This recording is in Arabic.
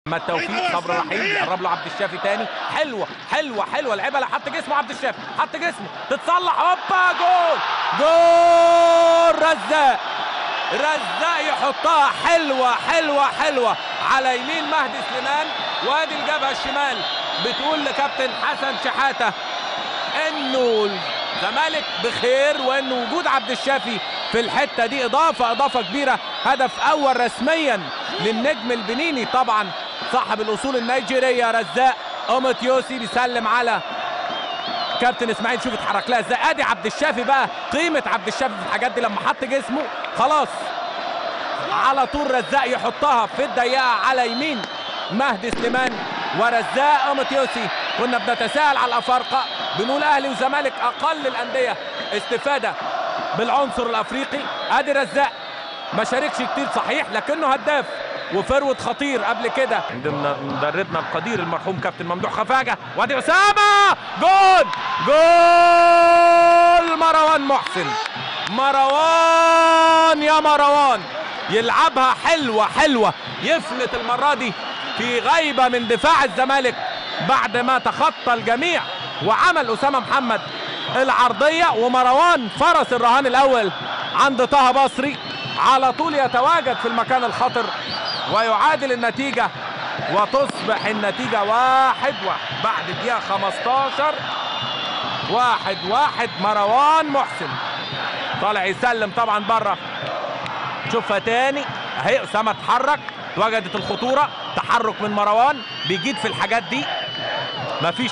محمد توفيق صبر رحيم بيقرب له عبد الشافي تاني. حلوه حلوه حلوه لعبها، حط جسمه عبد الشافي، حط جسمه تتصلح، هوبا جول جول. رزاق يحطها حلوه حلوه حلوه على يمين مهدي سليمان، وادي الجبهه الشمال بتقول لكابتن حسن شحاته انه الزمالك بخير، وانه وجود عبد الشافي في الحته دي اضافه كبيره. هدف اول رسميا للنجم البنيني طبعا صاحب الاصول النيجيريه رزاق اوموتيوسي. بيسلم على كابتن اسماعيل، شوف اتحرك لها ازاي. ادي عبد الشافي بقى، قيمه عبد الشافي في الحاجات دي لما حط جسمه خلاص على طول رزاق يحطها في الضيقه على يمين مهدي سليمان ورزاق اوموتيوسي. كنا بنتساءل على الافارقه بنقول اهلي وزمالك اقل الانديه استفاده بالعنصر الافريقي. ادي رزاق ما شاركش كتير صحيح، لكنه هداف وفروت خطير قبل كده ضمن مدربنا القدير المرحوم كابتن ممدوح خفاجه. وادي اسامه جول مروان محسن. مروان يا مروان يلعبها حلوه يفلت المره دي في غيبه من دفاع الزمالك بعد ما تخطى الجميع وعمل اسامه محمد العرضيه. ومروان فرس الرهان الاول عند طه بصري، على طول يتواجد في المكان الخطر ويعادل النتيجه، وتصبح النتيجه 1-1 بعد دقيقه 15. 1-1. مروان محسن طالع يسلم طبعا بره. شوفها تاني اهي، اسامه اتحرك، وجدت الخطوره، تحرك من مروان بيجيد في الحاجات دي، مفيش